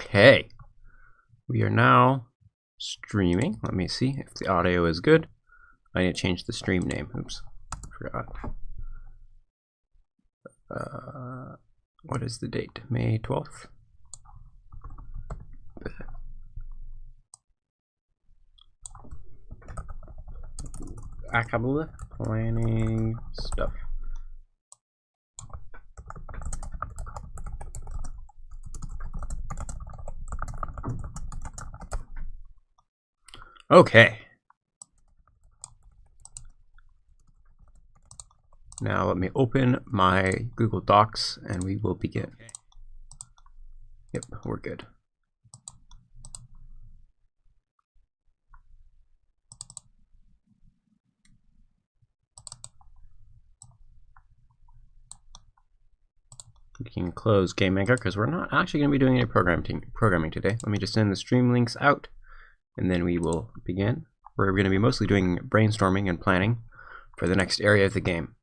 Okay, we are now streaming. Let me see if the audio is good. I need to change the stream name. Oops, forgot. What is the date? May 12th? Akabula planning stuff. Okay. Now let me open my Google Docs and we will begin. Yep, we're good. We can close Game Maker because we're not actually going to be doing any programming today. Let me just send the stream links out and then we will begin. We're going to be mostly doing brainstorming and planning for the next area of the game.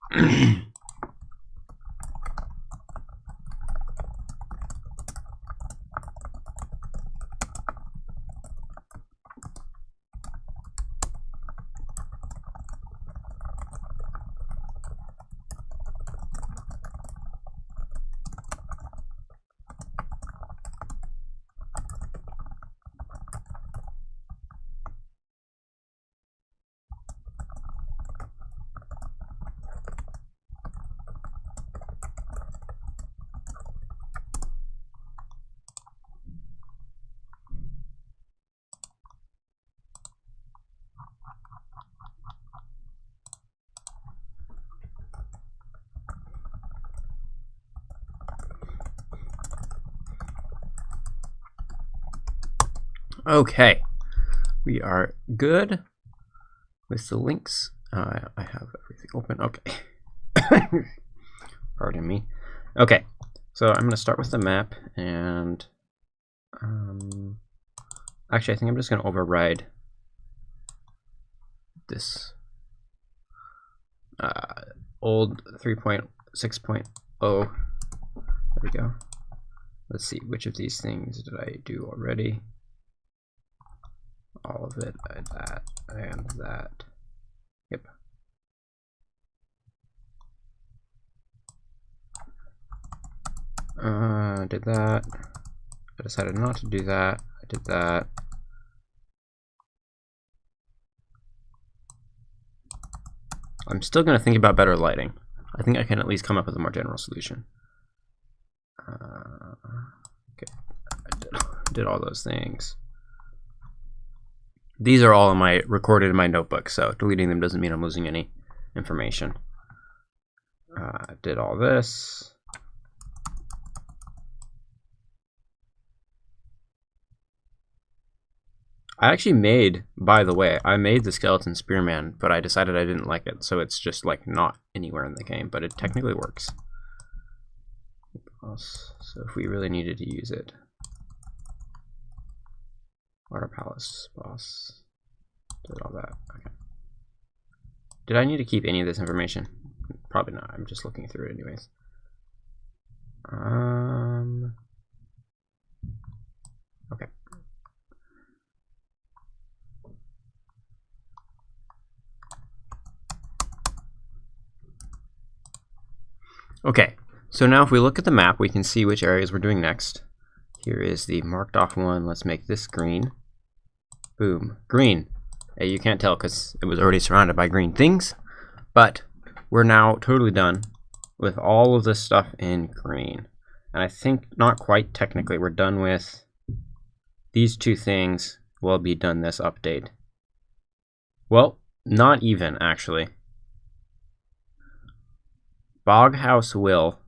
Okay, we are good with the links. I have everything open. Okay. Pardon me. Okay, so I'm going to start with the map, and actually I think I'm just going to override this old 3.6.0. There we go. Let's see, which of these things did I do already? All of it, that, and that. Yep. Did that. I decided not to do that. I did that. I'm still going to think about better lighting. I think I can at least come up with a more general solution. Okay, I did all those things. These are all recorded in my notebook, so deleting them doesn't mean I'm losing any information. Did all this. I actually made, by the way, I made the skeleton spearman, but I decided I didn't like it, so it's just like not anywhere in the game, but it technically works. So if we really needed to use it. Water Palace boss. Did all that. Okay. Did I need to keep any of this information? Probably not. I'm just looking through it anyways. Okay. Okay. So now if we look at the map, we can see which areas we're doing next. Here is the marked off one. Let's make this green. Boom. Green. Hey, you can't tell because it was already surrounded by green things. But we're now totally done with all of this stuff in green. And I think not quite technically we're done with these two things. Will be done this update. Well, not even actually. Boghouse will.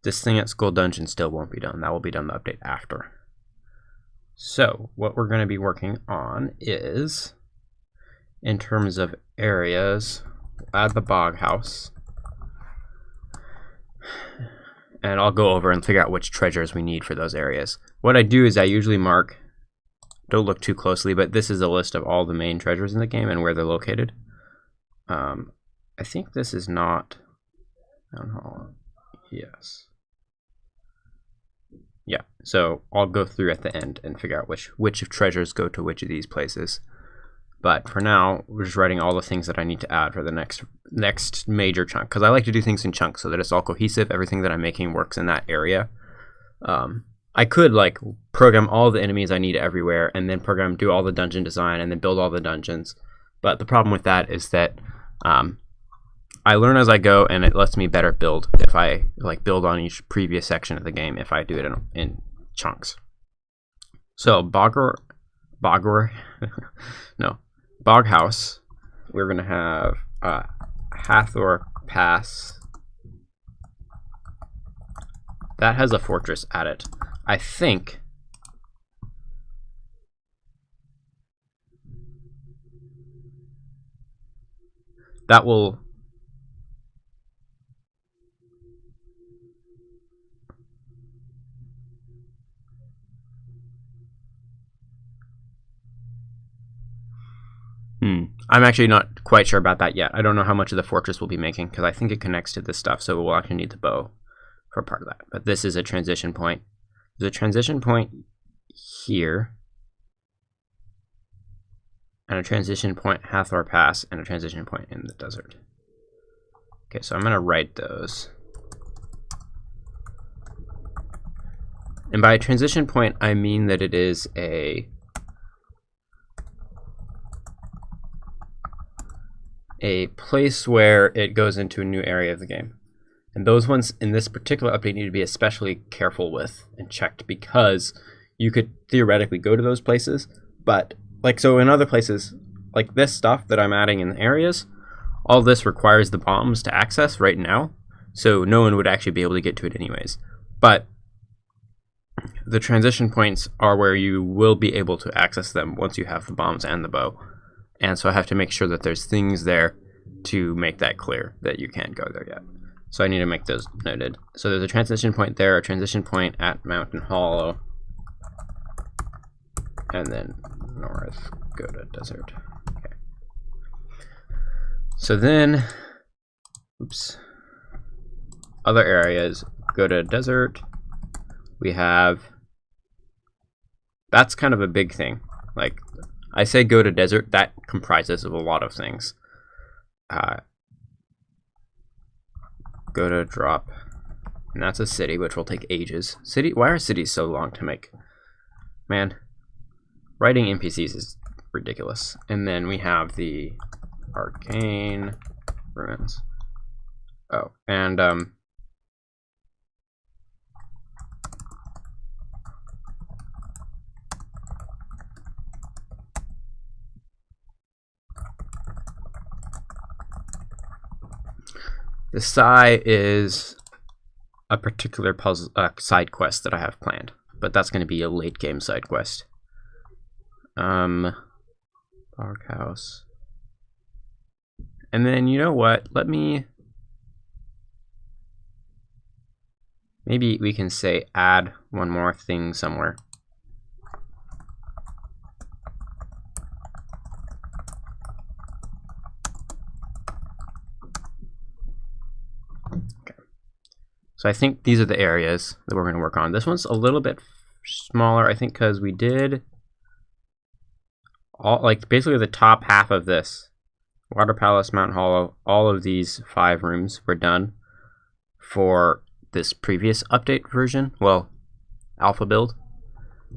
This thing at Skull Dungeon still won't be done. That will be done the update after. So what we're going to be working on is, in terms of areas, we'll add the Bog House. And I'll go over and figure out which treasures we need for those areas. What I do is I usually mark, don't look too closely, but this is a list of all the main treasures in the game and where they're located. I think this is not Mountain Hall. Yes. Yeah, so I'll go through at the end and figure out which of treasures go to which of these places. But for now, we're just writing all the things that I need to add for the next major chunk, because I like to do things in chunks so that it's all cohesive. Everything that I'm making works in that area. I could like program all the enemies I need everywhere, and then do all the dungeon design, and then build all the dungeons. But the problem with that is that I learn as I go, and it lets me better build if I like build on each previous section of the game if I do it in chunks. So Boghouse, we're gonna have Hathor Pass. That has a fortress at it. I think that will I'm actually not quite sure about that yet. I don't know how much of the fortress we'll be making, because I think it connects to this stuff, so we'll actually need the bow for part of that. But this is a transition point. There's a transition point here, and a transition point Hathor Pass, and a transition point in the desert. Okay, so I'm going to write those. And by transition point, I mean that it is a place where it goes into a new area of the game. And those ones in this particular update need to be especially careful with and checked, because you could theoretically go to those places, but like, so in other places, like this stuff that I'm adding in the areas, all this requires the bombs to access right now, so no one would actually be able to get to it anyways. But the transition points are where you will be able to access them once you have the bombs and the bow. And so I have to make sure that there's things there to make that clear that you can't go there yet. So I need to make those noted. So there's a transition point there, a transition point at Mountain Hollow, and then north, go to desert. Okay. So then, other areas, go to desert. We have, that's kind of a big thing. Like, I say go to desert, that comprises of a lot of things. Go to drop, and that's a city, which will take ages. Why are cities so long to make? Man, writing NPCs is ridiculous. And then we have the Arcane Ruins. Oh, and the Sai is a particular puzzle side quest that I have planned, but that's going to be a late game side quest. Barkhouse. And then, you know what? Maybe we can say add one more thing somewhere. So I think these are the areas that we're going to work on. This one's a little bit smaller, I think, because we did all, like, basically the top half of this. Water Palace, Mountain Hollow, all of these 5 rooms were done for this previous update version, well, alpha build.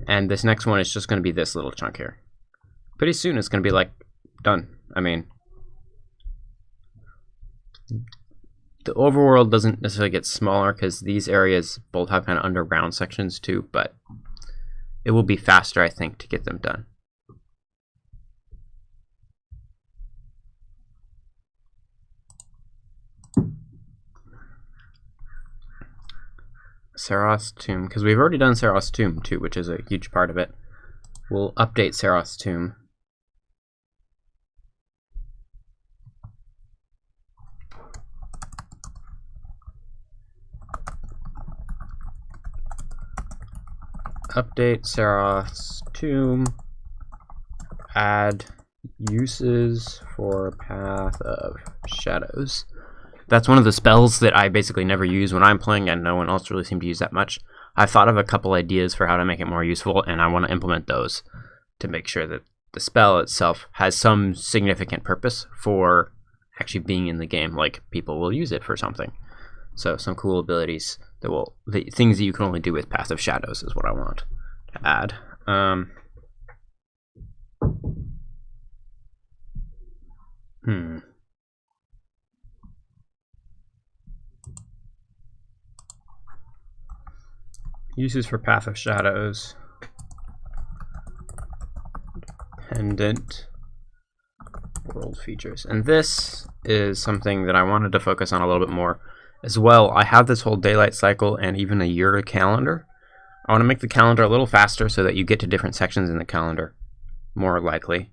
And this next one is just going to be this little chunk here. Pretty soon it's going to be, like, done. I mean, the overworld doesn't necessarily get smaller because these areas both have kind of underground sections too, but it will be faster, I think, to get them done. Saros Tomb, because we've already done Saros Tomb too, which is a huge part of it. We'll update Saros Tomb. Update Saros Tomb. Add uses for Path of Shadows. That's one of the spells that I basically never use when I'm playing, and no one else really seemed to use that much. I've thought of a couple ideas for how to make it more useful, and I want to implement those to make sure that the spell itself has some significant purpose for actually being in the game, like people will use it for something. So some cool abilities that will, the things that you can only do with Path of Shadows is what I want to add. Uses for Path of Shadows. Dependent world features. And this is something that I wanted to focus on a little bit more as well. I have this whole daylight cycle and even a year calendar. I want to make the calendar a little faster so that you get to different sections in the calendar more likely.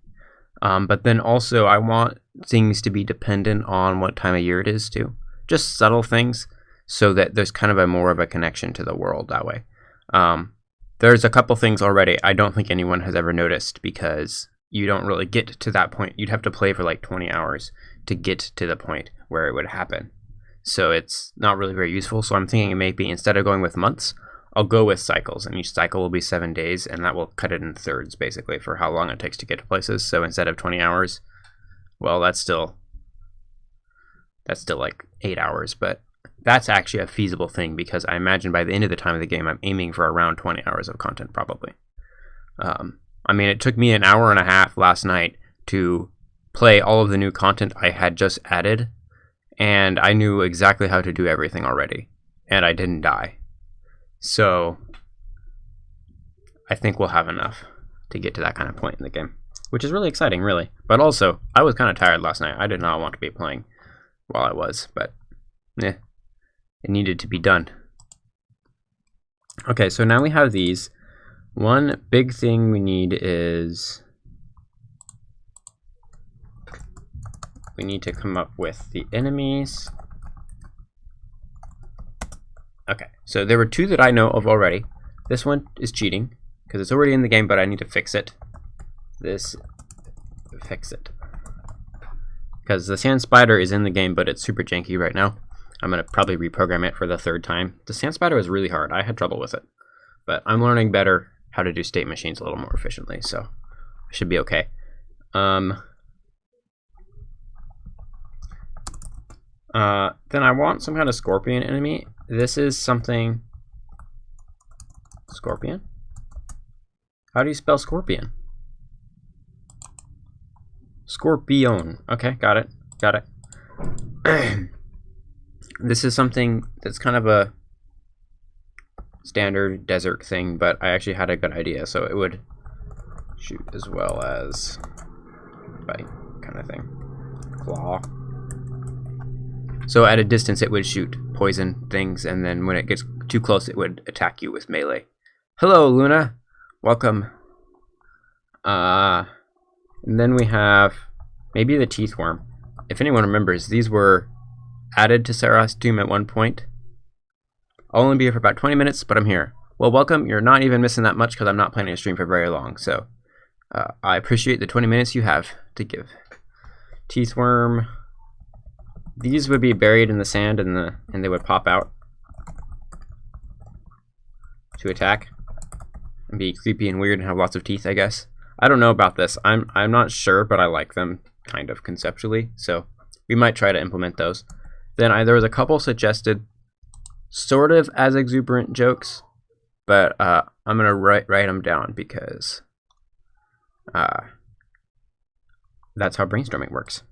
But then also I want things to be dependent on what time of year it is too. Just subtle things so that there's kind of a more of a connection to the world that way. There's a couple things already I don't think anyone has ever noticed because you don't really get to that point. You'd have to play for like 20 hours to get to the point where it would happen. So it's not really very useful. So I'm thinking it may be, instead of going with months, I'll go with cycles, and each cycle will be 7 days, and that will cut it in thirds basically for how long it takes to get to places. So instead of 20 hours, well, that's still like 8 hours, but that's actually a feasible thing because I imagine by the end of the time of the game, I'm aiming for around 20 hours of content probably. I mean, it took me an hour and a half last night to play all of the new content I had just added, and I knew exactly how to do everything already, and I didn't die. So I think we'll have enough to get to that kind of point in the game, which is really exciting, really. But also, I was kind of tired last night. I did not want to be playing while I was, but it needed to be done. Okay, so now we have these. One big thing we need is we need to come up with the enemies. Okay, so there were two that I know of already. This one is cheating because it's already in the game, but I need to fix it. Fix it. Because the sand spider is in the game, but it's super janky right now. I'm going to probably reprogram it for the third time. The sand spider was really hard. I had trouble with it. But I'm learning better how to do state machines a little more efficiently, so I should be okay. Then I want some kind of scorpion enemy. This is something... Scorpion? How do you spell scorpion? Scorpion. Okay, got it. Got it. This is something that's kind of a standard desert thing, but I actually had a good idea, so it would shoot as well as bite kind of thing. Claw. So at a distance it would shoot poison things, and then when it gets too close it would attack you with melee. Hello, Luna. Welcome. And then we have maybe the teeth worm. If anyone remembers, these were added to Sarah's Tomb at one point. I'll only be here for about 20 minutes, but I'm here. Well, welcome. You're not even missing that much because I'm not planning to stream for very long, so I appreciate the 20 minutes you have to give. Teeth worm. These would be buried in the sand and they would pop out to attack and be creepy and weird and have lots of teeth, I guess. I don't know about this. I'm not sure, but I like them kind of conceptually, so we might try to implement those. Then there was a couple suggested sort of as exuberant jokes, but I'm gonna write them down because that's how brainstorming works.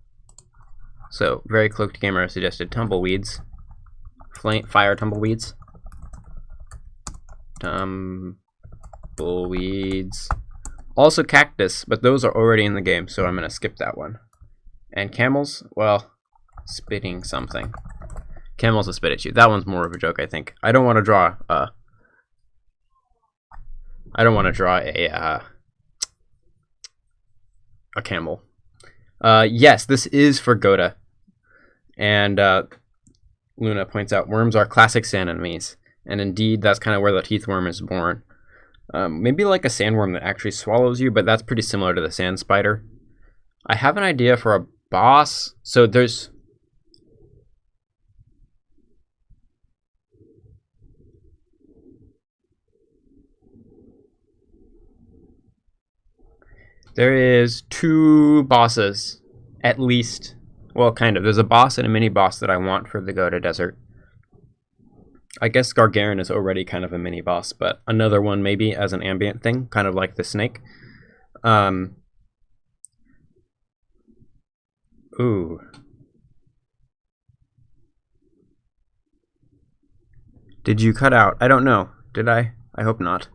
So, very cloaked gamer suggested tumbleweeds, fire tumbleweeds, also cactus, but those are already in the game, so I'm gonna skip that one. And camels, well, spitting something. Camels will spit at you. That one's more of a joke, I think. I don't want to draw a camel. Yes, this is for Goda. And Luna points out worms are classic sand enemies. And indeed, that's kind of where the teeth worm is born. Maybe like a sandworm that actually swallows you, but that's pretty similar to the sand spider. I have an idea for a boss. So there's There is 2 bosses, at least. Well, kind of. There's a boss and a mini boss that I want for the Goda Desert. I guess Gargaren is already kind of a mini boss, but another one maybe as an ambient thing, kind of like the snake. Ooh. Did you cut out? I don't know. Did I? I hope not.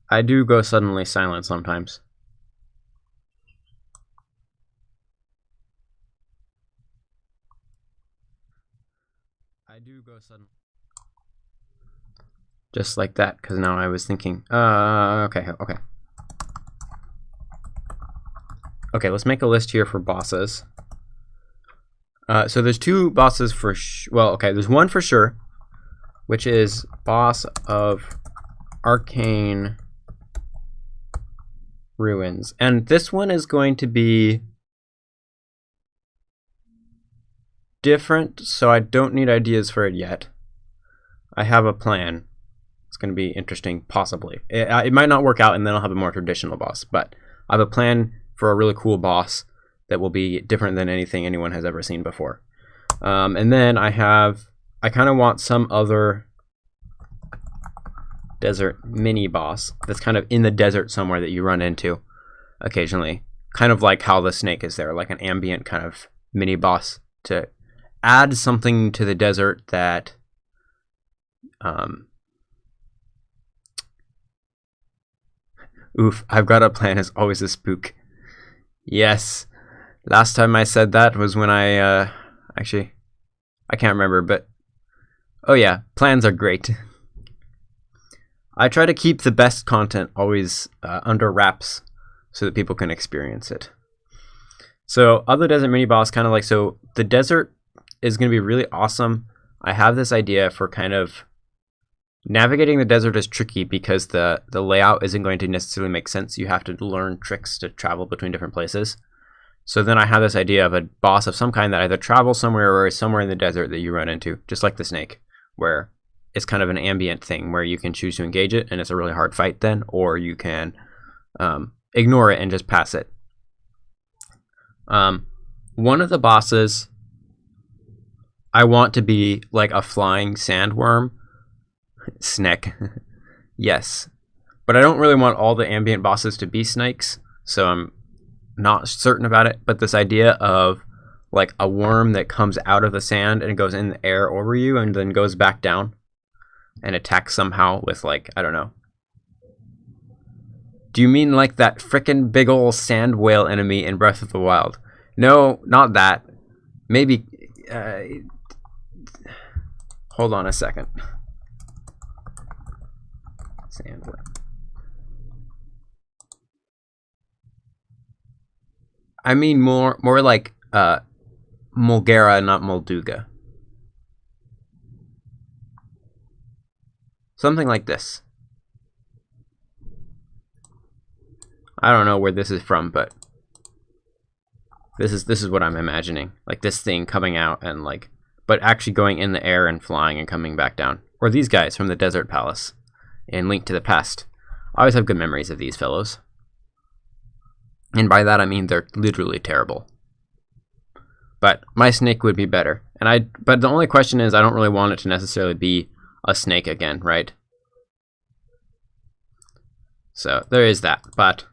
I do go suddenly silent sometimes. Just like that, because now I was thinking, okay. Okay, let's make a list here for bosses. So there's 2 bosses for, well, okay, there's one for sure, which is boss of Arcane Ruins. And this one is going to be different, so I don't need ideas for it yet. I have a plan. It's going to be interesting, possibly. It might not work out, and then I'll have a more traditional boss, but I have a plan for a really cool boss that will be different than anything anyone has ever seen before. And then I kind of want some other desert mini boss that's kind of in the desert somewhere that you run into occasionally. Kind of like how the snake is there, like an ambient kind of mini boss to add something to the desert that oof, I've got a plan is always a spook. Yes. Last time I said that was when actually, I can't remember, but oh yeah, plans are great. I try to keep the best content always under wraps so that people can experience it. So other desert mini boss, kind of like, so the desert is going to be really awesome. I have this idea for kind of navigating the desert is tricky because the layout isn't going to necessarily make sense. You have to learn tricks to travel between different places. So then I have this idea of a boss of some kind that either travels somewhere or is somewhere in the desert that you run into, just like the snake, where it's kind of an ambient thing where you can choose to engage it and it's a really hard fight then, or you can ignore it and just pass it. One of the bosses I want to be like a flying sandworm. Snake. Yes. But I don't really want all the ambient bosses to be snakes, so I'm not certain about it. But this idea of like a worm that comes out of the sand and goes in the air over you and then goes back down and attacks somehow with, like, I don't know. Do you mean like that frickin' big ol' sand whale enemy in Breath of the Wild? No, not that. Maybe hold on a second. Sandworm. I mean more like Mulgara, not Molduga. Something like this. I don't know where this is from, but this is what I'm imagining. Like this thing coming out and like, but actually going in the air and flying and coming back down. Or these guys from the Desert Palace in Link to the Past. I always have good memories of these fellows. And by that I mean they're literally terrible. But my snake would be better. But the only question is I don't really want it to necessarily be a snake again, right? So there is that. But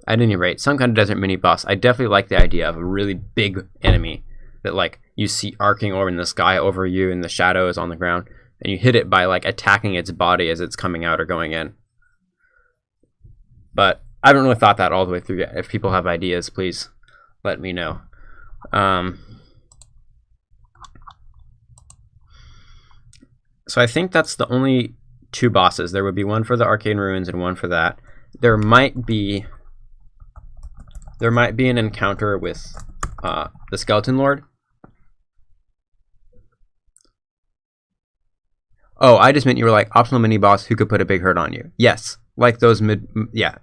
at any rate, some kind of desert mini boss. I definitely like the idea of a really big enemy that like you see arcing over in the sky over you and the shadow is on the ground. And you hit it by like attacking its body as it's coming out or going in. But I haven't really thought that all the way through yet. If people have ideas, please let me know. So I think that's the only 2 bosses. There would be one for the Arcane Ruins and one for that. There might be an encounter with the Skeleton Lord. Oh, I just meant you were like optional mini boss who could put a big hurt on you. Yes, like those yeah.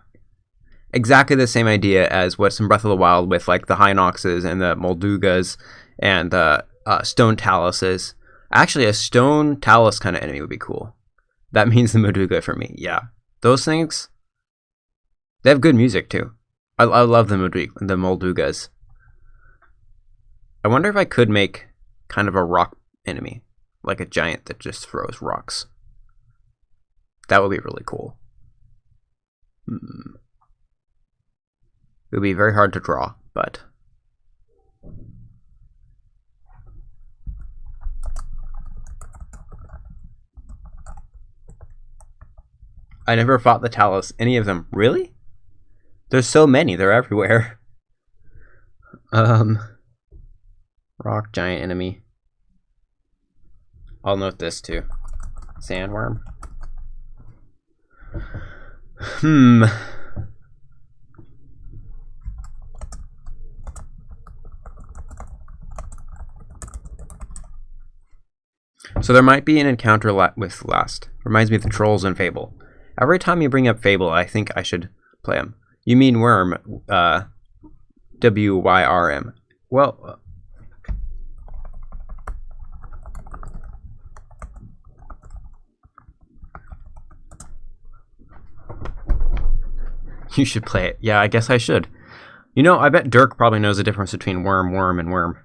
Exactly the same idea as what's in Breath of the Wild with like the Hinoxes and the Moldugas and the Stone Taluses. Actually, a stone talus kind of enemy would be cool. That means the Moduga for me. Yeah, those things. They have good music too. I love the Moldugas. I wonder if I could make kind of a rock enemy, like a giant that just throws rocks. That would be really cool. It would be very hard to draw, but I never fought the Talus. Any of them. Really? There's so many. They're everywhere. Rock giant enemy. I'll note this too. Sandworm. So there might be an encounter with Last. Reminds me of the trolls in Fable. Every time you bring up Fable, I think I should play them. You mean Worm, W-Y-R-M. Well, you should play it. Yeah, I guess I should. You know, I bet Dirk probably knows the difference between worm, and worm.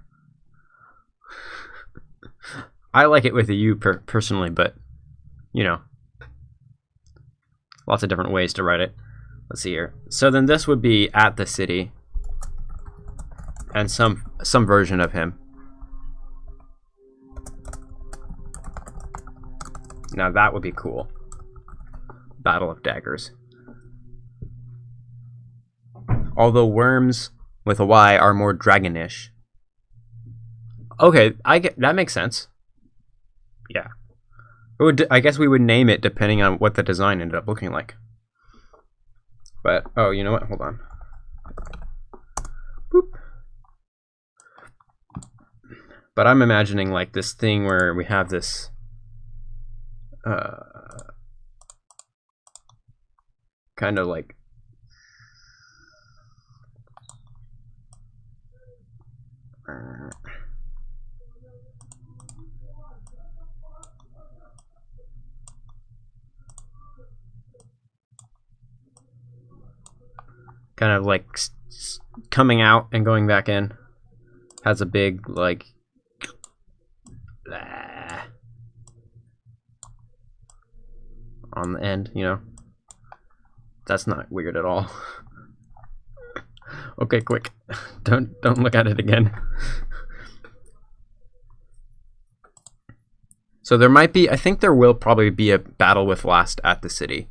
I like it with a U personally, but, you know, lots of different ways to write it. Let's see here. So then this would be at the city, and some version of him. Now that would be cool. Battle of Daggers. Although worms with a Y are more dragonish. Okay, that makes sense. Yeah. I guess we would name it depending on what the design ended up looking like. But, oh, you know what? Hold on. Boop. But I'm imagining like this thing where we have this kind of like kind of like coming out and going back in. Has a big like on the end, you know. That's not weird at all. Okay, quick. Don't look at it again. So there might be, I think there will probably be a battle with Last at the city.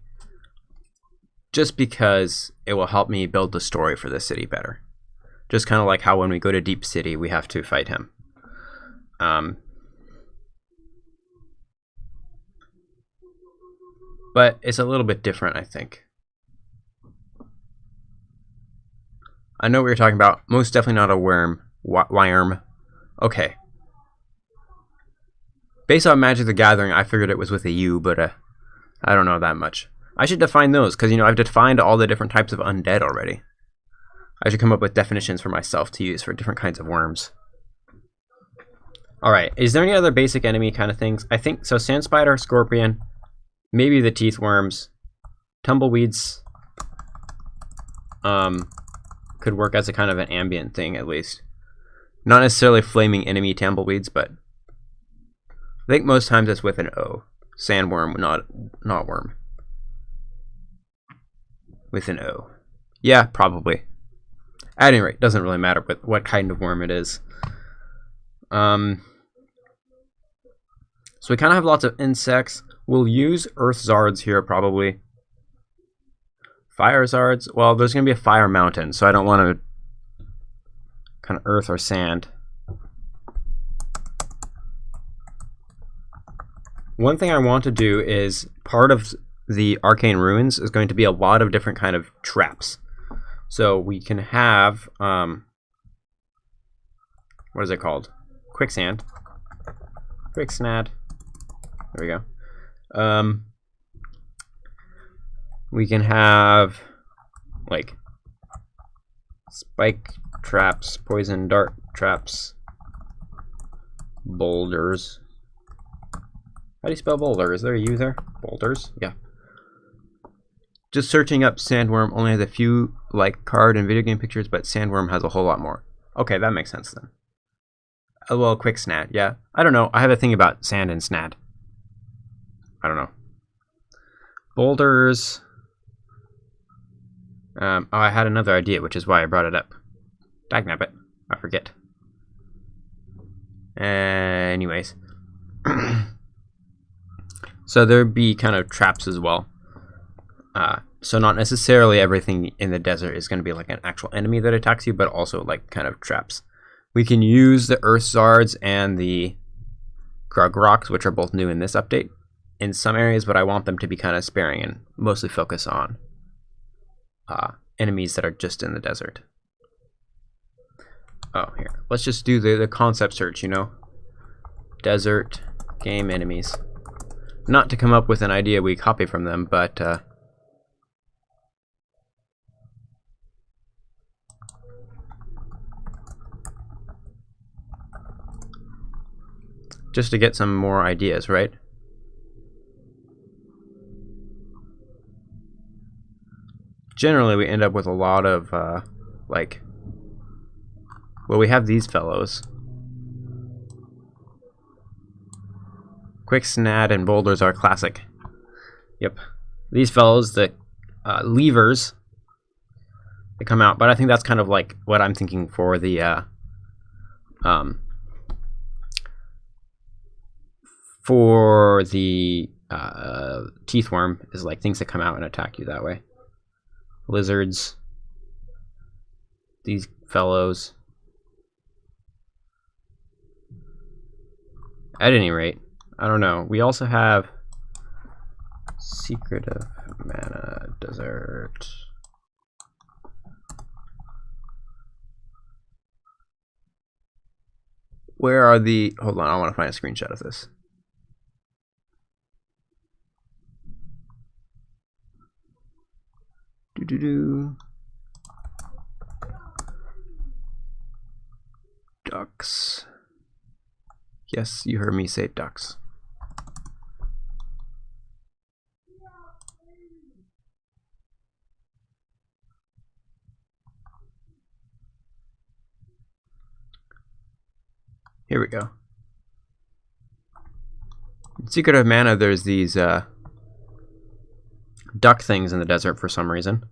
Just because it will help me build the story for the city better. Just kind of like how when we go to Deep City, we have to fight him. But it's a little bit different, I think. I know what you're talking about. Most definitely not a worm. Worm. Okay. Based on Magic the Gathering, I figured it was with a U, but I don't know that much. I should define those, because, you know, I've defined all the different types of undead already. I should come up with definitions for myself to use for different kinds of worms. Alright, is there any other basic enemy kind of things? I think, so Sand Spider, Scorpion, maybe the Teeth Worms, Tumbleweeds, could work as a kind of an ambient thing, at least. Not necessarily flaming enemy tumbleweeds, but I think most times it's with an O. Sandworm, not worm. With an O. Yeah, probably. At any rate, doesn't really matter what kind of worm it is. So we kind of have lots of insects. We'll use Earth Zards here, probably. Fire Zards? Well, there's going to be a fire mountain, so I don't want to kind of earth or sand. One thing I want to do is part of the Arcane Ruins is going to be a lot of different kind of traps. So we can have, what is it called? Quicksand. Quicksnad. There we go. We can have, like, spike traps, poison dart traps, boulders, How do you spell boulder? Is there a U there? Boulders? Yeah. Just searching up sandworm only has a few like card and video game pictures, but sandworm has a whole lot more. Okay, that makes sense then. Oh, well, quick snad. Yeah. I don't know. I have a thing about sand and snad. I don't know. Boulders. Oh, I had another idea, which is why I brought it up. Dagnabbit. I forget. Anyways. So there'd be kind of traps as well. So not necessarily everything in the desert is going to be like an actual enemy that attacks you, but also like kind of traps. We can use the Earth Zards and the Grug Rocks, which are both new in this update, in some areas, but I want them to be kind of sparing and mostly focus on enemies that are just in the desert. Oh, here. Let's just do the concept search, you know? Desert game enemies. Not to come up with an idea we copy from them, but just to get some more ideas, right? Generally, we end up with a lot of, like, well, we have these fellows. Quick snad and boulders are classic. Yep. These fellows, the levers, they come out, but I think that's kind of like what I'm thinking for the, teeth worm is like things that come out and attack you that way. Lizards, these fellows. At any rate, I don't know. We also have Secret of Mana Desert. Where are the... Hold on, I want to find a screenshot of this. Ducks. Yes, you heard me say ducks. Here we go. In Secret of Mana, there's these duck things in the desert for some reason.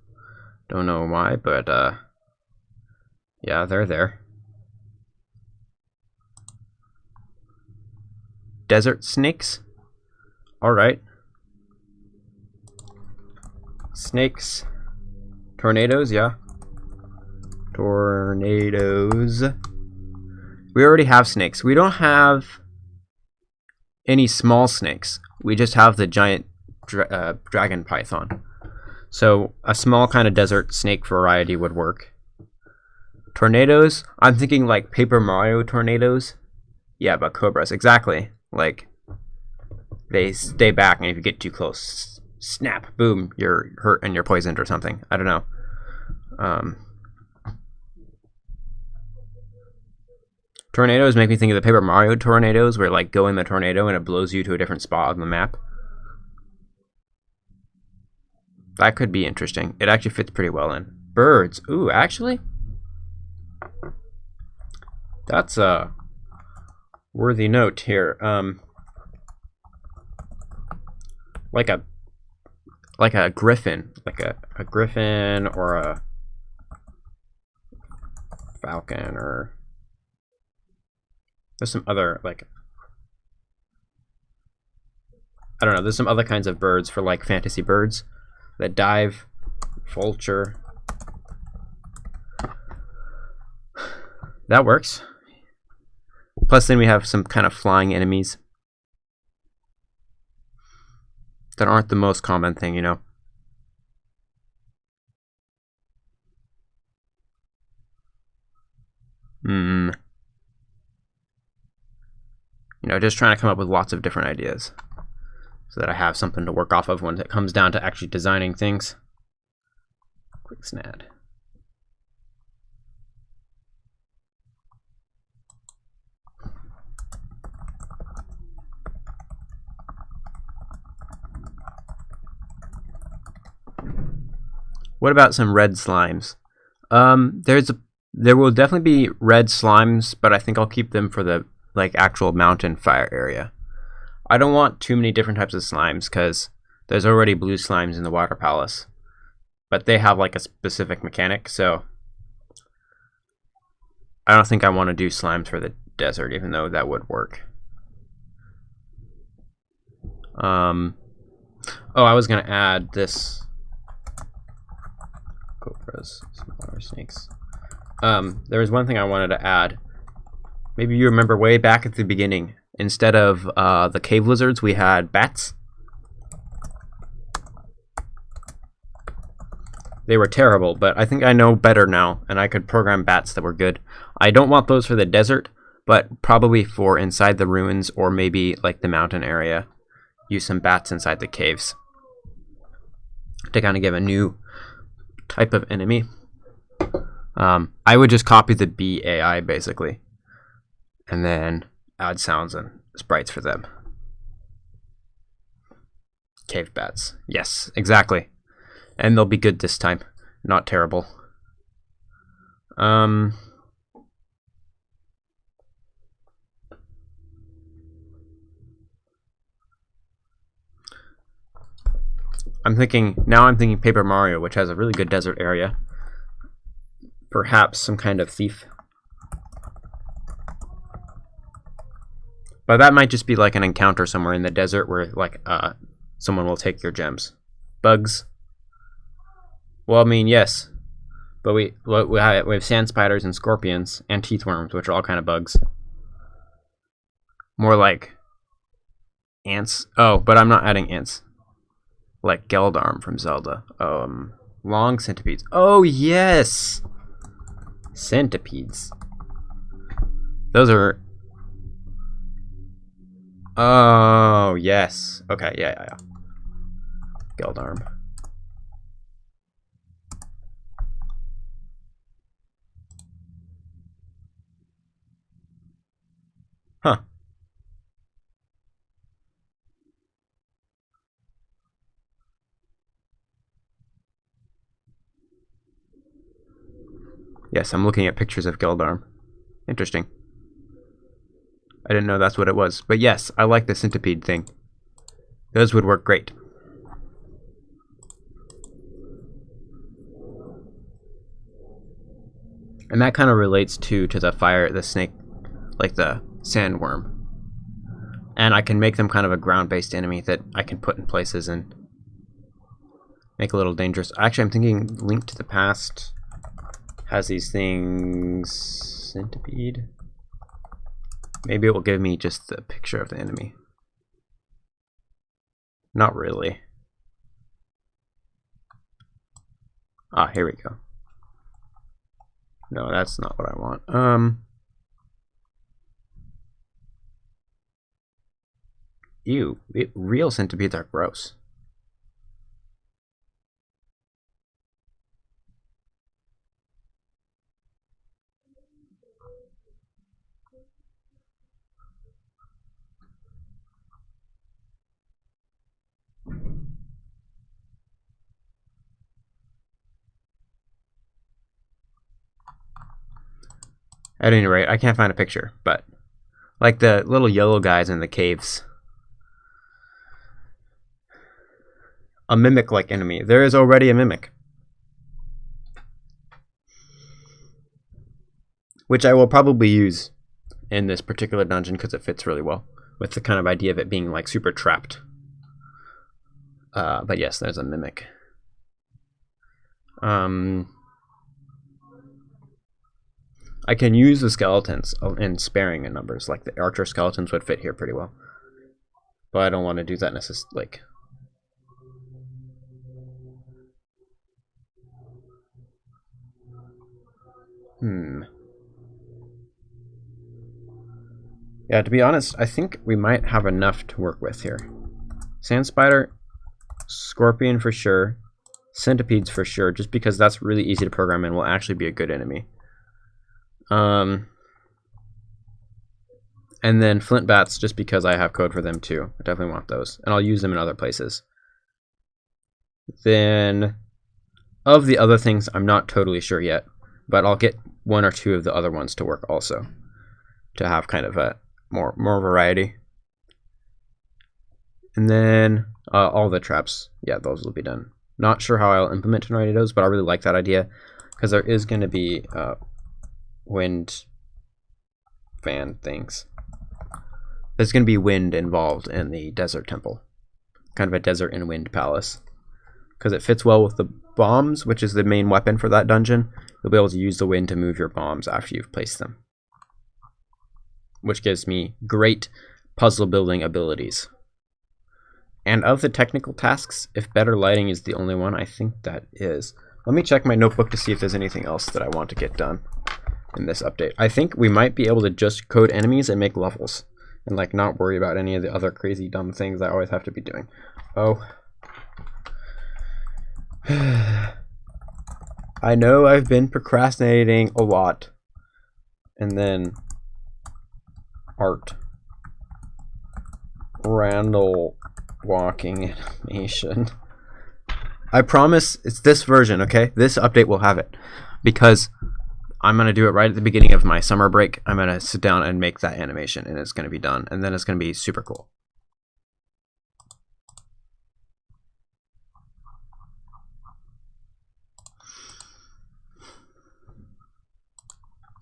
Don't know why, but yeah, they're there. Desert snakes? Alright. Snakes. Tornadoes, yeah. Tornadoes. We already have snakes. We don't have any small snakes. We just have the giant dragon python. So a small kind of desert snake variety would work. Tornadoes? I'm thinking like Paper Mario tornadoes. Yeah, but cobras. Exactly. Like, they stay back, and if you get too close, snap, boom, you're hurt and you're poisoned or something. I don't know. Tornadoes make me think of the Paper Mario tornadoes, where like go in the tornado and it blows you to a different spot on the map. That could be interesting. It actually fits pretty well in. Birds. Ooh, actually, that's a worthy note here. Like a griffin, like a griffin or a falcon, or there's some other, like, I don't know, there's some other kinds of birds for like fantasy birds that dive. Vulture. That works. Plus then we have some kind of flying enemies that aren't the most common thing, you know. You know, just trying to come up with lots of different ideas so that I have something to work off of when it comes down to actually designing things. Quick snad. What about some red slimes? There will definitely be red slimes, but I think I'll keep them for the like actual mountain fire area. I don't want too many different types of slimes because there's already blue slimes in the water palace, but they have like a specific mechanic, so I don't think I want to do slimes for the desert, even though that would work. Oh, I was gonna add this. Cobras, smaller snakes. There was one thing I wanted to add. Maybe you remember way back at the beginning, instead of the cave lizards, we had bats. They were terrible, but I think I know better now, and I could program bats that were good. I don't want those for the desert, but probably for inside the ruins or maybe like the mountain area. Use some bats inside the caves to kind of give a new type of enemy. I would just copy the bee AI basically, and then add sounds and sprites for them. Cave bats. Yes, exactly. And they'll be good this time, not terrible. I'm thinking Paper Mario, which has a really good desert area. Perhaps some kind of thief. But that might just be like an encounter somewhere in the desert where like someone will take your gems. Bugs. Well, I mean, yes. But we have sand spiders and scorpions and teeth worms, which are all kind of bugs. More like ants. Oh, but I'm not adding ants. Like Geldarm from Zelda. Long centipedes. Oh, yes! Centipedes. Those are... Oh, yes. Okay, yeah. Geldarm. Huh. Yes, I'm looking at pictures of Geldarm. Interesting. I didn't know that's what it was. But yes, I like the centipede thing. Those would work great. And that kind of relates to the fire, the snake, like the sandworm. And I can make them kind of a ground-based enemy that I can put in places and make a little dangerous. Actually, I'm thinking Link to the Past has these things. Centipede. Maybe it will give me just the picture of the enemy. Not really. Ah, here we go. No, that's not what I want. Ew, real centipedes are gross. At any rate, I can't find a picture, but like the little yellow guys in the caves. A mimic-like enemy. There is already a mimic. Which I will probably use in this particular dungeon because it fits really well with the kind of idea of it being like super trapped. But yes, there's a mimic. I can use the skeletons in sparing in numbers, like the archer skeletons would fit here pretty well. But I don't want to do that necessarily. Like, yeah, to be honest, I think we might have enough to work with here. Sand spider, scorpion for sure, centipedes for sure, just because that's really easy to program and will actually be a good enemy. And then flint bats, just because I have code for them too. I definitely want those, and I'll use them in other places. Then Of the other things, I'm not totally sure yet, but I'll get 1 or 2 of the other ones to work also, to have kind of a more variety. And then all the traps, yeah, those will be done. Not sure how I'll implement tornadoes, but I really like that idea, because there is going to be wind fan things. There's going to be wind involved in the desert temple, kind of a desert and wind palace, because it fits well with the bombs, which is the main weapon for that dungeon. You'll be able to use the wind to move your bombs after you've placed them, which gives me great puzzle building abilities. And of the technical tasks, if better lighting is the only one, I think that is. Let me check my notebook to see if there's anything else that I want to get done in this update. I think we might be able to just code enemies and make levels, and like not worry about any of the other crazy dumb things I always have to be doing. Oh. I know I've been procrastinating a lot. And then art. Randall walking animation. I promise it's this version, okay? This update will have it, because I'm going to do it right at the beginning of my summer break. I'm going to sit down and make that animation, and it's going to be done, and then it's going to be super cool.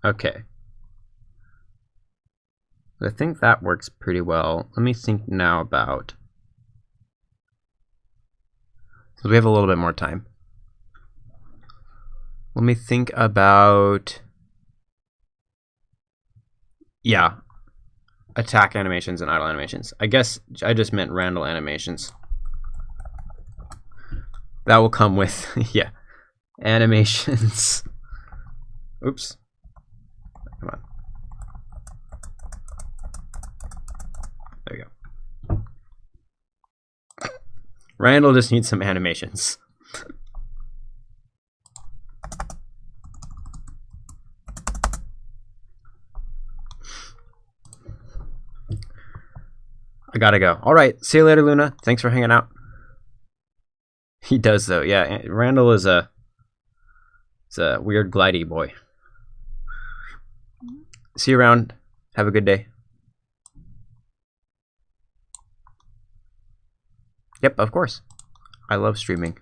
Okay. I think that works pretty well. Let me think now about... So we have a little bit more time. Let me think about... Yeah. Attack animations and idle animations. I guess I just meant Randall animations. That will come with... yeah. Animations. Oops. Come on. There you go. Randall just needs some animations. I gotta go. All right. See you later, Luna. Thanks for hanging out. He does, though. Yeah, Randall is a weird glidey boy. See you around. Have a good day. Yep, of course. I love streaming.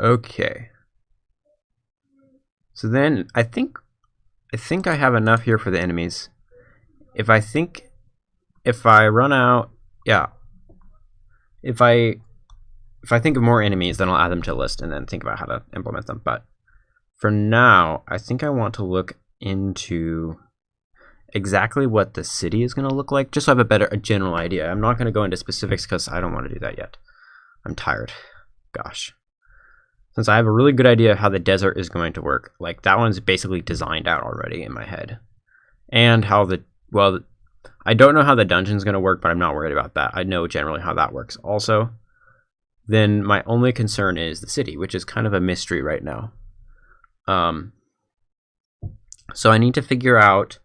Okay. So then I think I have enough here for the enemies. If I run out, yeah. If I think of more enemies, then I'll add them to a list and then think about how to implement them. But for now, I think I want to look into exactly what the city is going to look like, just so I have a general idea. I'm not going to go into specifics because I don't want to do that yet. I'm tired. Gosh. Since I have a really good idea of how the desert is going to work, like that one's basically designed out already in my head. And how I don't know how the dungeon's going to work, but I'm not worried about that. I know generally how that works also. Then my only concern is the city, which is kind of a mystery right now. So I need to figure out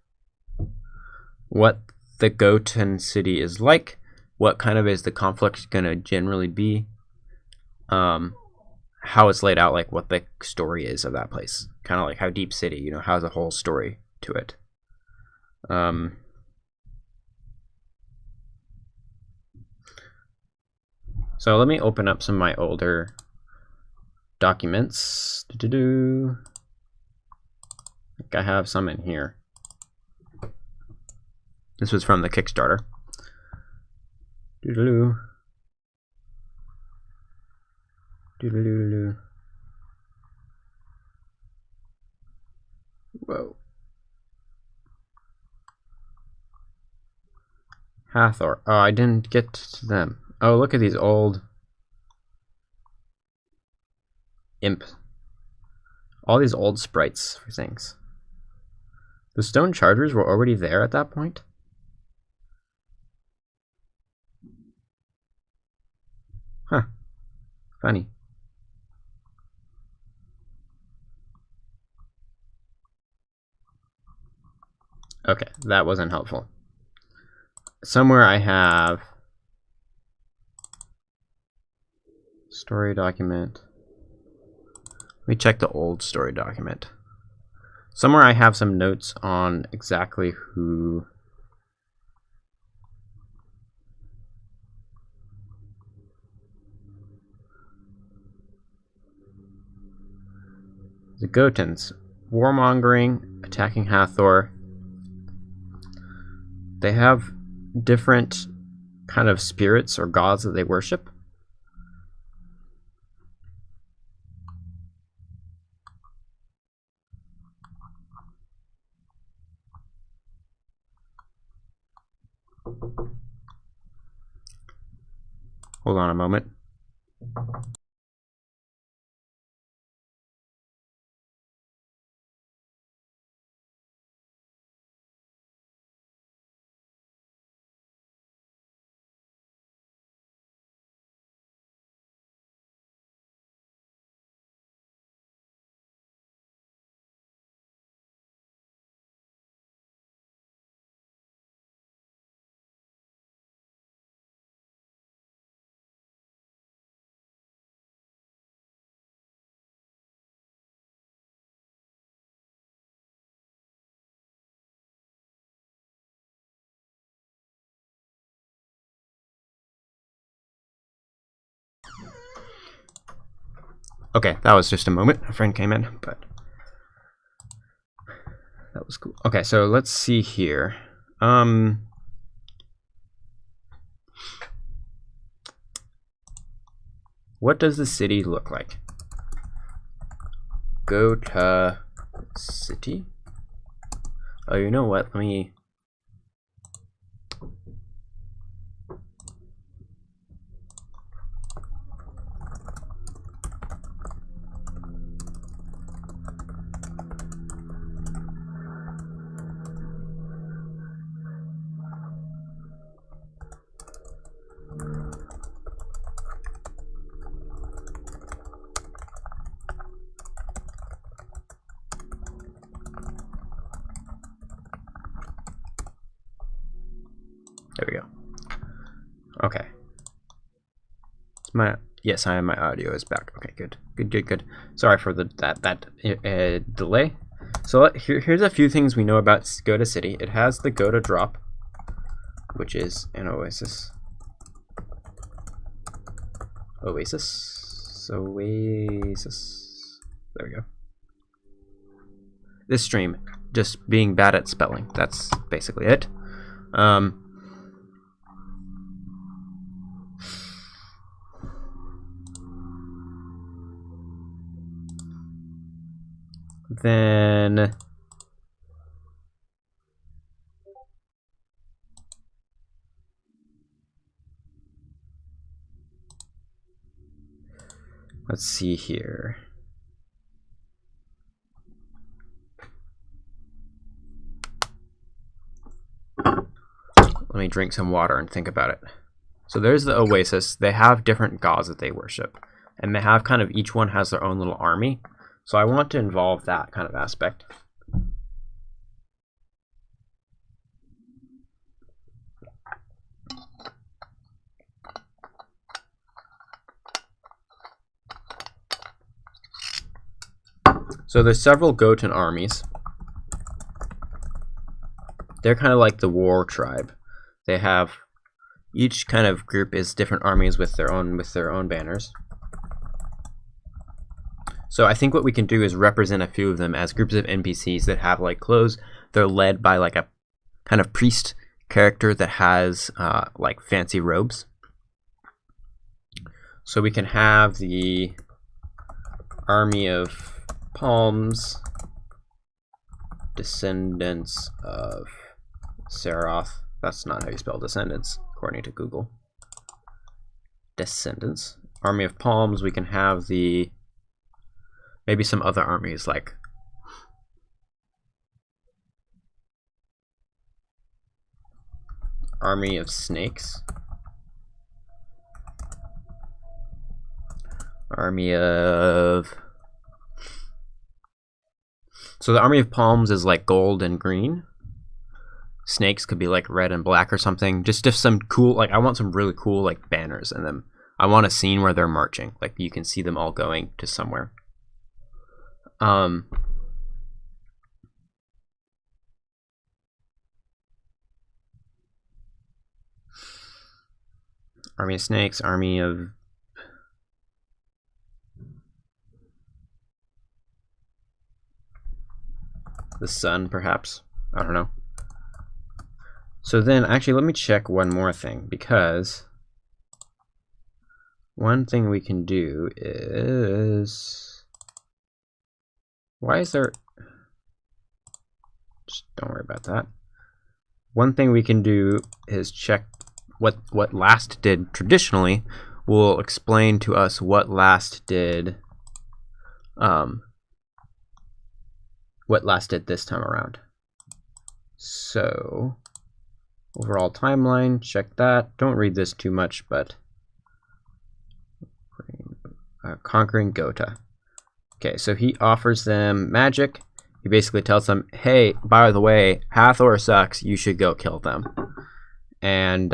what the Goten city is like, what kind of is the conflict going to generally be, how it's laid out, like what the story is of that place, kind of like how Deep City, you know, has a whole story to it. So let me open up some of my older documents. I think I have some in here. This was from the Kickstarter. Doodaloo. Doodaloo. Whoa. Hathor. Oh, I didn't get to them. Oh, look at these old imp. All these old sprites for things. The stone chargers were already there at that point? Huh. Funny. Okay, that wasn't helpful. Somewhere I have story document. me check the old story document. Somewhere I have some notes on exactly who... The Gotans. Warmongering, attacking Hathor. They have different kind of spirits or gods that they worship. Hold on a moment. Okay, that was just a moment. A friend came in, but that was cool. Okay, so let's see here. What does the city look like? Go to city. Oh, you know what? Let me... There we go. Okay. Yes, my audio is back. Okay, good. Sorry for that delay. So here's a few things we know about Go to City. It has the Go to drop, which is an oasis. Oasis. There we go. This stream just being bad at spelling. That's basically it. Then let's see here. Let me drink some water and think about it. So there's the oasis. They have different gods that they worship, and they have kind of, each one has their own little army. So I want to involve that kind of aspect. So there's several Goten armies. They're kind of like the war tribe. They have, each kind of group is different armies with their own banners. So I think what we can do is represent a few of them as groups of NPCs that have like clothes. They're led by like a kind of priest character that has like fancy robes. So we can have the army of palms, descendants of Seroth. That's not how you spell descendants, according to Google. Descendants. Army of palms. We can have the... maybe some other armies like army of snakes, army of... So the army of palms is like gold and green. Snakes could be like red and black or something. Just some cool, like I want some really cool like banners in them. I want a scene where they're marching, like you can see them all going to somewhere. Army of snakes, army of the sun, perhaps. I don't know. So then, actually, let me check one more thing, because one thing we can do is... Why is there... Just don't worry about that. One thing we can do is check what Last did traditionally. Will explain to us what Last did this time around. So overall timeline, check that. Don't read this too much, but conquering Gotha. Okay, so he offers them magic. He basically tells them, hey, by the way, Hathor sucks, you should go kill them. And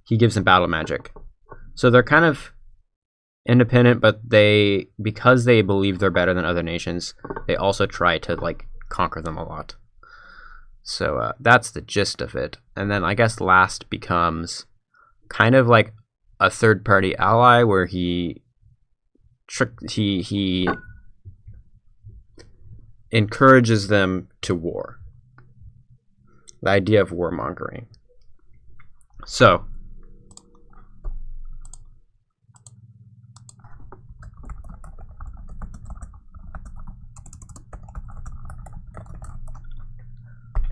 he gives them battle magic. So they're kind of independent, but because they believe they're better than other nations, they also try to like conquer them a lot. So that's the gist of it. And then I guess Last becomes kind of like a third-party ally, where he encourages them to war. The idea of warmongering. So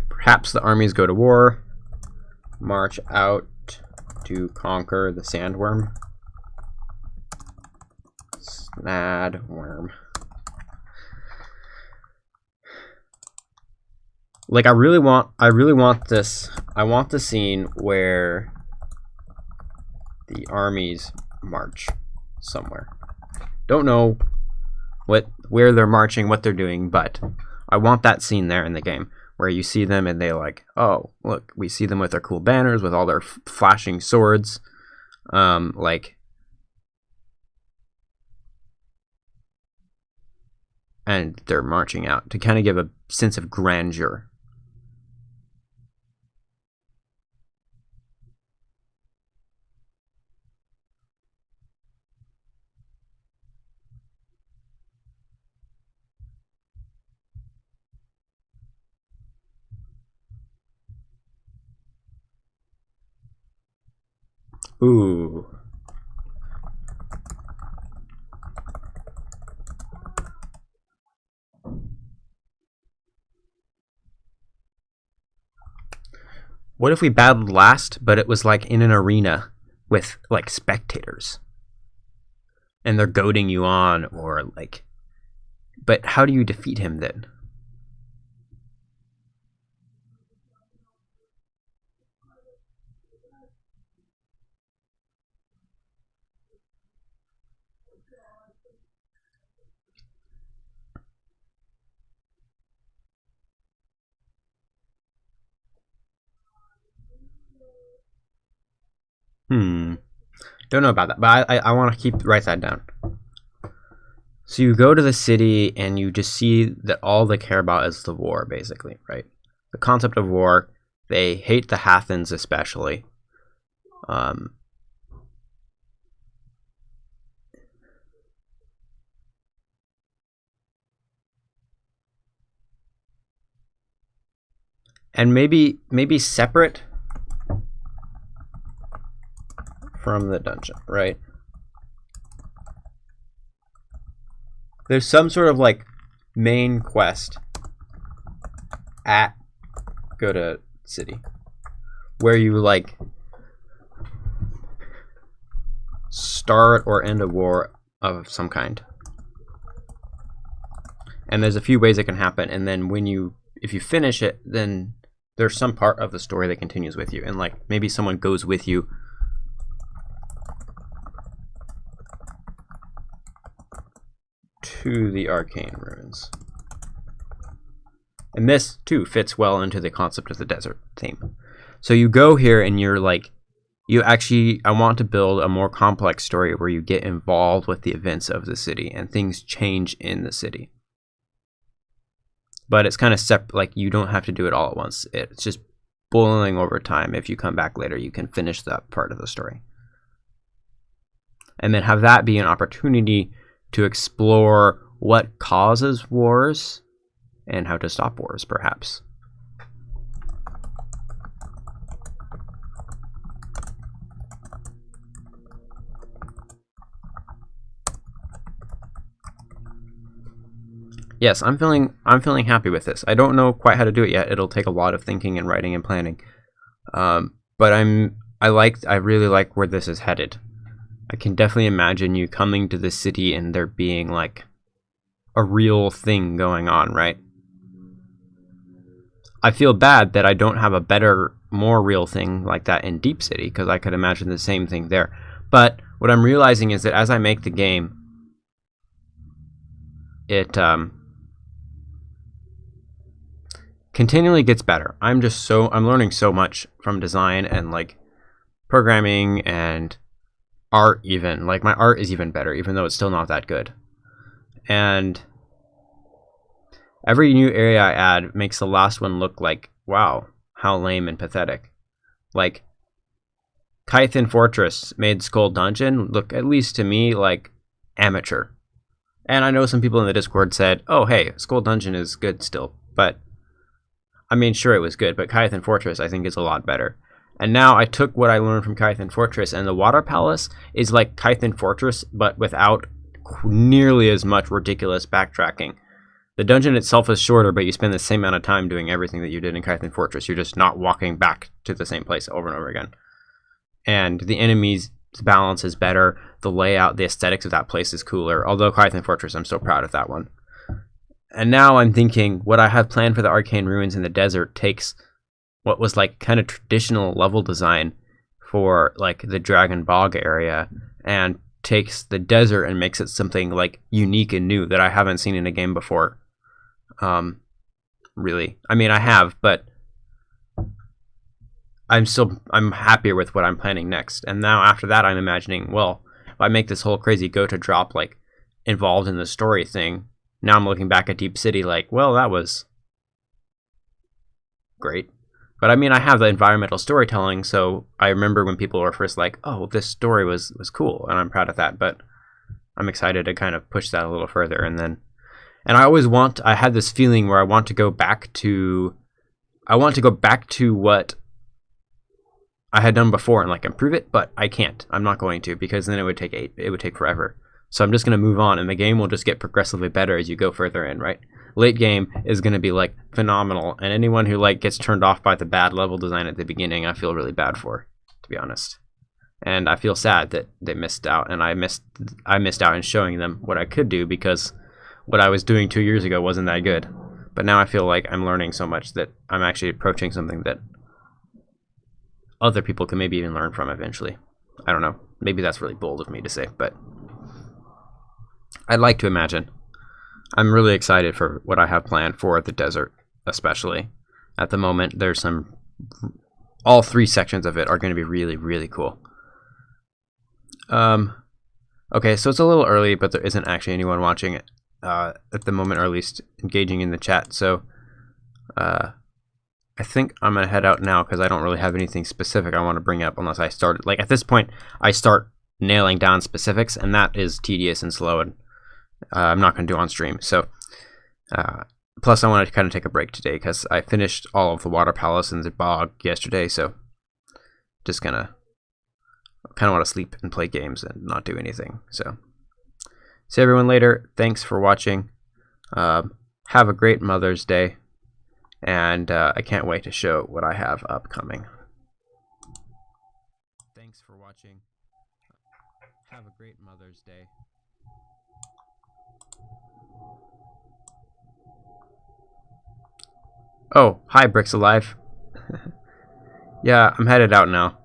perhaps the armies go to war, march out to conquer the sandworm. Snadworm. Like I really want this. I want the scene where the armies march somewhere. Don't know where they're marching, what they're doing, but I want that scene there in the game where you see them and they like, oh, look, we see them with their cool banners, with all their flashing swords, like, and they're marching out to kind of give a sense of grandeur. Ooh. What if we battled Last, but it was like in an arena with like spectators, and they're goading you on, or like, but how do you defeat him then? Don't know about that, but I want to write that down. So you go to the city and you just see that all they care about is the war, basically, right? The concept of war. They hate the Hathans especially. And maybe separate from the dungeon, right? There's some sort of like main quest at Gotha City where you like start or end a war of some kind. And there's a few ways it can happen, and then if you finish it, then there's some part of the story that continues with you, and like maybe someone goes with you to the Arcane Ruins. And this too fits well into the concept of the desert theme. So you go here and you're like I want to build a more complex story where you get involved with the events of the city and things change in the city. But it's kind of separate, like you don't have to do it all at once. It's just boiling over time. If you come back later, you can finish that part of the story. And then have that be an opportunity to explore what causes wars and how to stop wars, perhaps. Yes, I'm feeling happy with this. I don't know quite how to do it yet. It'll take a lot of thinking and writing and planning. But I really like where this is headed. I can definitely imagine you coming to the city and there being like a real thing going on, right? I feel bad that I don't have a better, more real thing like that in Deep City, because I could imagine the same thing there. But what I'm realizing is that as I make the game, it continually gets better. I'm learning so much from design and like programming and art even. Like my art is even better, even though it's still not that good. And every new area I add makes the last one look like, wow, how lame and pathetic. Like Kythin Fortress made Skull Dungeon look, at least to me, like amateur. And I know some people in the Discord said, oh hey, Skull Dungeon is good still, but I mean, sure, it was good, but Kythin Fortress, I think, is a lot better. And now I took what I learned from Kythin Fortress, and the Water Palace is like Kythin Fortress, but without nearly as much ridiculous backtracking. The dungeon itself is shorter, but you spend the same amount of time doing everything that you did in Kythin Fortress. You're just not walking back to the same place over and over again. And the enemies' balance is better. The layout, the aesthetics of that place is cooler. Although Kythin Fortress, I'm so proud of that one. And now I'm thinking what I have planned for the Arcane Ruins in the desert takes what was like kind of traditional level design for like the Dragon Bog area and takes the desert and makes it something like unique and new that I haven't seen in a game before. Really. I mean, I have, but I'm happier with what I'm planning next. And now after that, I'm imagining, well, if I make this whole crazy go to drop like involved in the story thing, now I'm looking back at Deep City like, well, that was great. But I mean, I have the environmental storytelling, so I remember when people were first like, oh, this story was cool, and I'm proud of that, but I'm excited to kind of push that a little further. And I had this feeling where I want to go back to what I had done before and like improve it, but I can't. I'm not going to, because then it would take forever. So I'm just going to move on, and the game will just get progressively better as you go further in, right? Late game is going to be like phenomenal, and anyone who like gets turned off by the bad level design at the beginning, I feel really bad for, to be honest. And I feel sad that they missed out, and I missed out in showing them what I could do, because what I was doing 2 years ago wasn't that good. But now I feel like I'm learning so much that I'm actually approaching something that other people can maybe even learn from eventually. I don't know. Maybe that's really bold of me to say, but I'd like to imagine. I'm really excited for what I have planned for the desert, especially. At the moment, there's all 3 sections of it are going to be really, really cool. Okay, so it's a little early, but there isn't actually anyone watching it at the moment, or at least engaging in the chat. So I think I'm going to head out now, because I don't really have anything specific I want to bring up unless I start. Like, at this point, I start nailing down specifics, and that is tedious and slow, and I'm not going to do on stream. So plus I wanted to kind of take a break today because I finished all of the Water Palace and the Bog yesterday, so just kind of want to sleep and play games and not do anything. So see everyone later. Thanks for watching. Have a great Mother's Day, and I can't wait to show what I have upcoming. Thanks for watching. Have a great Mother's Day. Oh, hi, Bricks Alive. Yeah, I'm headed out now.